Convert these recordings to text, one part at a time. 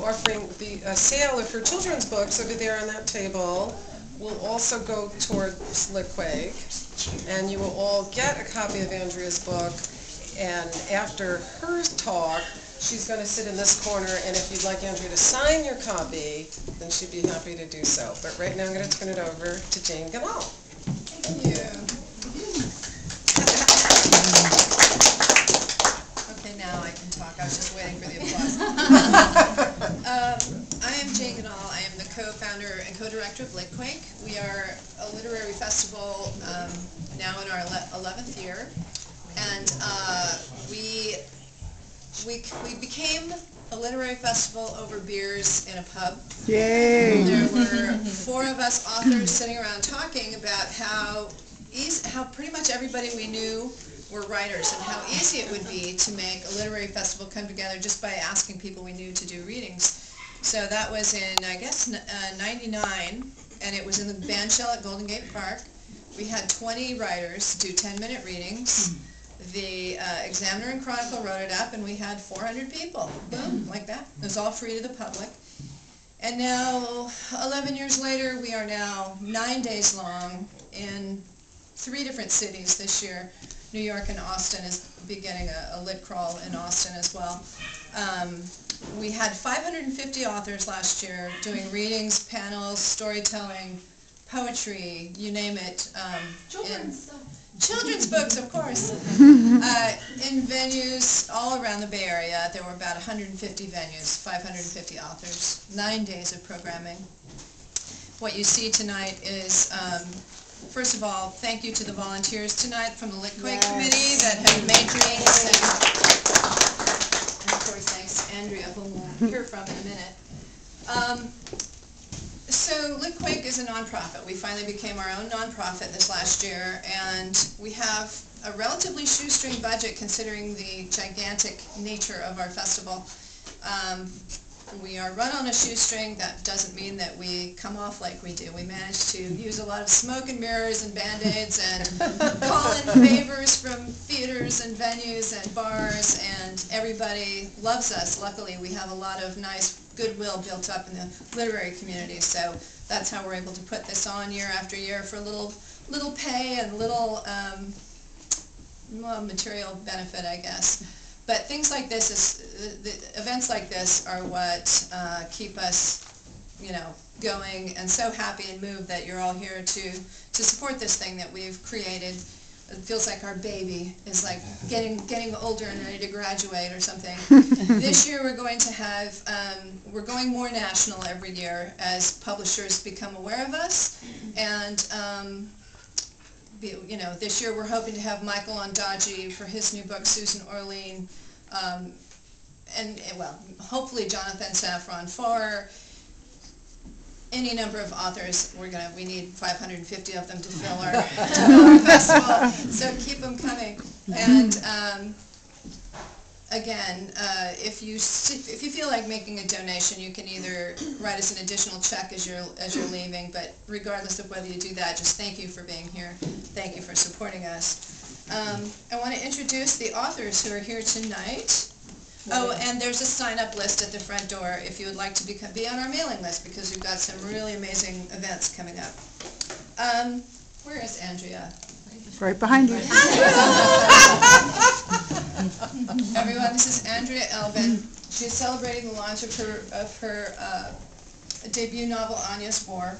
Offering the sale of her children's books over there on that table will also go towards Litquake, and you will all get a copy of Andrea's book. And after her talk, she's going to sit in this corner, and if you'd like Andrea to sign your copy, then she'd be happy to do so. But right now I'm going to turn it over to Jane Ganal. Thank you. Okay, now I can talk. I was just waiting for the applause. I am Jane Ganal. I am the co-founder and co-director of Litquake. We are a literary festival now in our 11th year. And we became a literary festival over beers in a pub. Yay! There were 4 of us authors sitting around talking about how pretty much everybody we knew were writers, and how easy it would be to make a literary festival come together just by asking people we knew to do readings. So that was in, I guess, '99, and it was in the bandshell at Golden Gate Park. We had 20 writers do 10-minute readings. The Examiner and Chronicle wrote it up, and we had 400 people. Boom, like that. It was all free to the public. And now, 11 years later, we are now 9 days long in 3 different cities this year. New York and Austin is beginning a lit crawl in Austin as well. We had 550 authors last year doing readings, panels, storytelling, poetry, you name it. Children's books, of course. In venues all around the Bay Area. There were about 150 venues, 550 authors, 9 days of programming. What you see tonight is, first of all, thank you to the volunteers tonight from the Litquake Committee that have made drinks. And of course, thanks to Andrea, whom we'll hear from in a minute. So Litquake is a nonprofit. We finally became our own nonprofit this last year, and we have a relatively shoestring budget considering the gigantic nature of our festival. We are run on a shoestring. That doesn't mean that we come off like we do. We manage to use a lot of smoke and mirrors and Band-Aids and call in favors from theaters and venues and bars, and everybody loves us. Luckily, we have a lot of nice goodwill built up in the literary community, so that's how we're able to put this on year after year for little pay and little material benefit, I guess. But things like this, events like this are what keep us, going, and so happy and moved that you're all here to support this thing that we've created. It feels like our baby is like getting older and ready to graduate or something. This year we're going to have, we're going more national every year as publishers become aware of us, and this year we're hoping to have Michael Ondaatje for his new book, Susan Orlean, and well, hopefully Jonathan Safran for any number of authors. We need 550 of them to fill our festival, so keep them coming. And again, if you feel like making a donation, you can either write us an additional check as you're leaving. But regardless of whether you do that, just thank you for being here. Thank you for supporting us. I want to introduce the authors who are here tonight. Oh, and there's a sign-up list at the front door if you would like to be on our mailing list, because we've got some really amazing events coming up. Where is Andrea? Right behind you. Everyone, this is Andrea Elvin. She's celebrating the launch of her debut novel, Anya's War.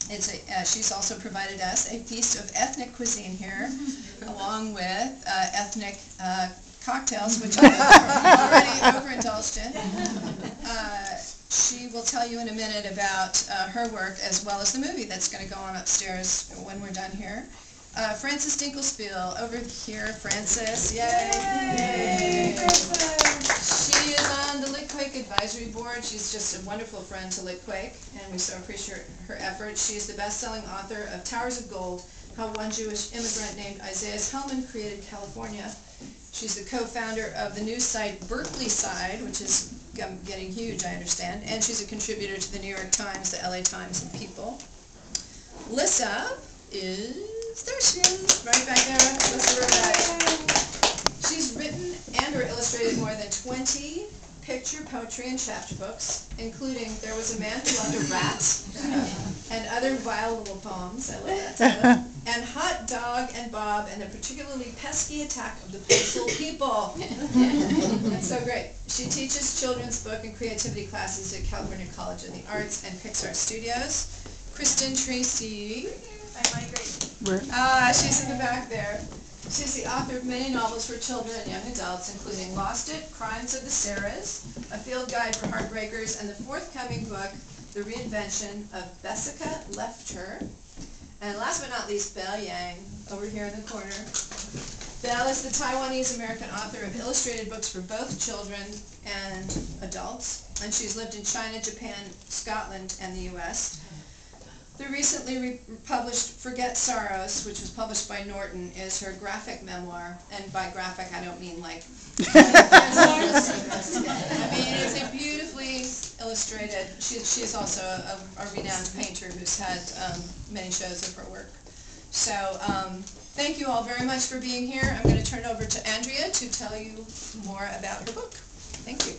She's also provided us a feast of ethnic cuisine here, along with ethnic cocktails, which I've already overindulged in. She will tell you in a minute about her work, as well as the movie that's going to go on upstairs when we're done here. Frances Dinkelspiel, over here. Frances, yay! Yay. She is on the Litquake Advisory Board. She's just a wonderful friend to Litquake, and we so appreciate her efforts. She is the best-selling author of Towers of Gold, How One Jewish Immigrant Named Isaiah Hellman Created California. She's the co-founder of the news site Berkeley Side, which is getting huge, I understand, and she's a contributor to the New York Times, the LA Times, and People. Lissa is, there she is, right back there, Lissa Rodak. She's written and or illustrated more than 20 picture, poetry, and chapter books, including There Was a Man Who Loved a Rat, and other vile little poems. I love that title. And Hot Dog and Bob and the Particularly Pesky Attack of the Postal People. That's so great. She teaches children's book and creativity classes at California College of the Arts and Pixar Studios. Kristen Tracy. She's in the back there. She's the author of many novels for children and young adults, including Lost It, Crimes of the Sarahs, A Field Guide for Heartbreakers, and the forthcoming book, The Reinvention of Bessica Left Her. And last but not least, Belle Yang, over here in the corner. Belle is the Taiwanese-American author of illustrated books for both children and adults, and she's lived in China, Japan, Scotland, and the U.S. The recently published Forget Sorrows, which was published by Norton, is her graphic memoir, and by graphic I don't mean like I mean it's a beautifully illustrated. She's also a renowned painter who's had many shows of her work. So thank you all very much for being here. I'm going to turn it over to Andrea to tell you more about her book. Thank you.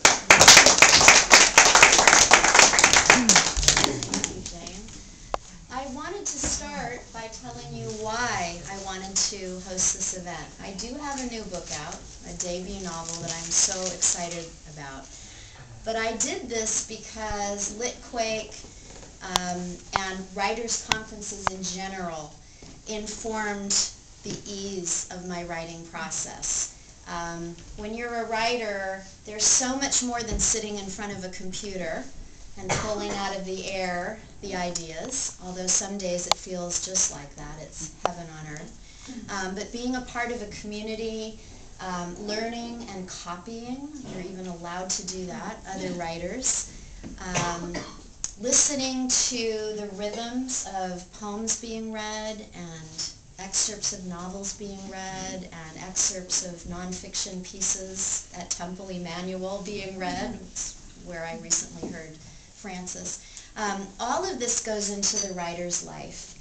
I wanted to start by telling you why I wanted to host this event. I do have a new book out, a debut novel that I'm so excited about. But I did this because Litquake and writers' conferences in general informed the ease of my writing process. When you're a writer, there's so much more than sitting in front of a computer and pulling out of the air the ideas, although some days it feels just like that. It's heaven on earth. But being a part of a community, learning and copying, you're even allowed to do that, other writers, listening to the rhythms of poems being read and excerpts of novels being read and excerpts of nonfiction pieces at Temple Emmanuel being read, where I recently heard Francis. All of this goes into the writer's life,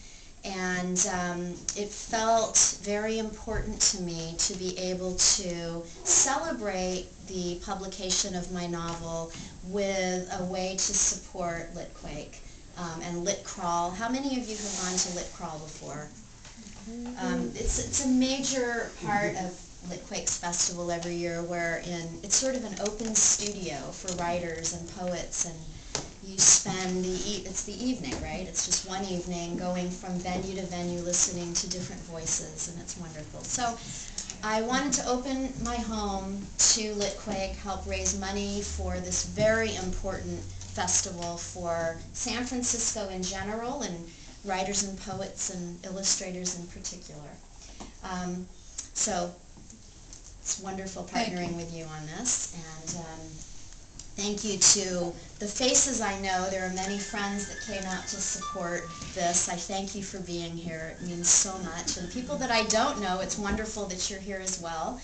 and it felt very important to me to be able to celebrate the publication of my novel with a way to support Litquake and Litcrawl. How many of you have gone to Litcrawl before? It's a major part of Litquake's festival every year, wherein it's sort of an open studio for writers and poets, and you spend it's the evening, right? It's just one evening going from venue to venue listening to different voices, and it's wonderful. So I wanted to open my home to Litquake, help raise money for this very important festival for San Francisco in general, and writers and poets and illustrators in particular. So it's wonderful partnering with you on this, and thank you to the faces I know. There are many friends that came out to support this. I thank you for being here. It means so much. And people that I don't know, it's wonderful that you're here as well.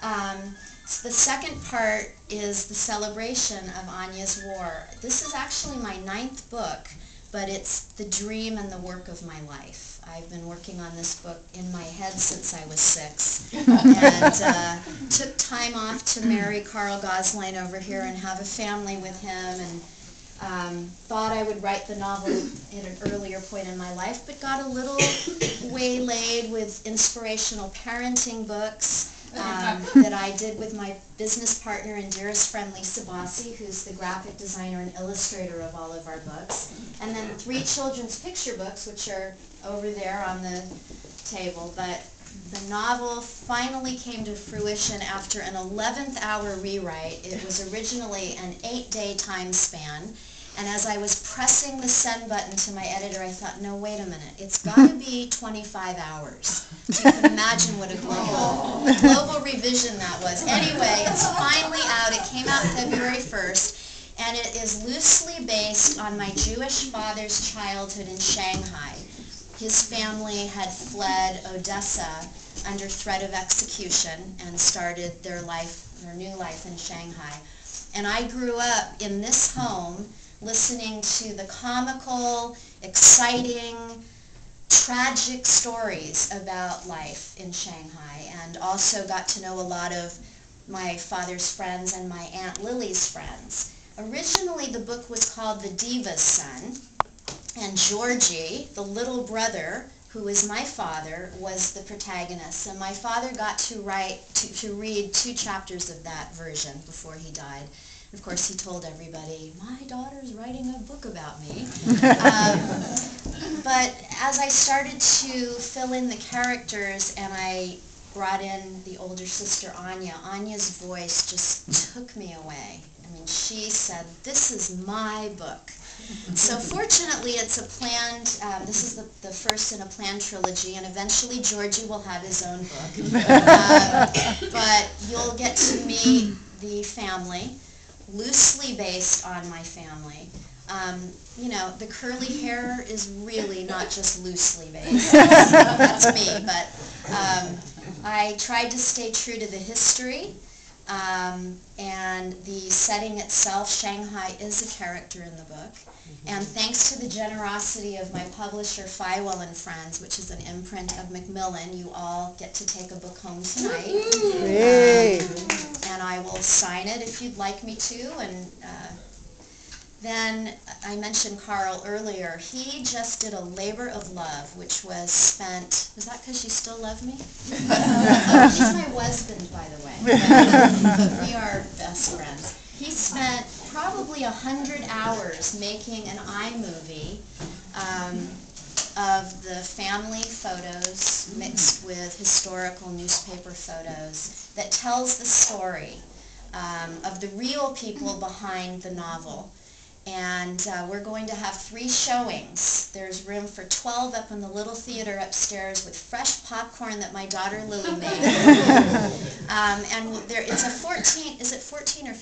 So the second part is the celebration of Anya's War. This is actually my 9th book, but it's the dream and the work of my life. I've been working on this book in my head since I was 6, and took time off to marry Carl Gosling over here and have a family with him, and thought I would write the novel at an earlier point in my life, but got a little waylaid with inspirational parenting books that I did with my business partner and dearest friend Lisa Bossi, who's the graphic designer and illustrator of all of our books, and then 3 children's picture books, which are over there on the table. But the novel finally came to fruition after an 11th hour rewrite. It was originally an 8-day time span, and as I was pressing the send button to my editor, I thought, no, wait a minute, it's got to be 25 hours. So you can imagine what a global revision that was. Anyway, it's finally out. It came out February 1st, and it is loosely based on my Jewish father's childhood in Shanghai. His family had fled Odessa under threat of execution and started their new life in Shanghai. And I grew up in this home listening to the comical, exciting, tragic stories about life in Shanghai, and also got to know a lot of my father's friends and my Aunt Lily's friends. Originally, the book was called The Diva's Son, and Georgie, the little brother, who is my father, was the protagonist. And my father got to read 2 chapters of that version before he died. Of course, he told everybody, "My daughter's writing a book about me." But as I started to fill in the characters and I brought in the older sister Anya, Anya's voice just took me away. I mean, she said, "This is my book." So fortunately, it's a planned, this is the first in a planned trilogy, and eventually Georgie will have his own book. But you'll get to meet the family, loosely based on my family. You know, the curly hair is really not just loosely based. That's me, but I tried to stay true to the history. And the setting itself, Shanghai, is a character in the book. And thanks to the generosity of my publisher, Fywell and Friends, which is an imprint of Macmillan, you all get to take a book home tonight. And I will sign it if you'd like me to. And then I mentioned Carl earlier. He just did a labor of love, which was spent, was that because you still love me? Oh, he's my husband, by the way. But we are best friends. He spent probably 100 hours making an iMovie of the family photos mixed with historical newspaper photos that tells the story of the real people behind the novel. And we're going to have 3 showings. There's room for 12 up in the little theater upstairs with fresh popcorn that my daughter Lily made. And it's a 14, is it 14 or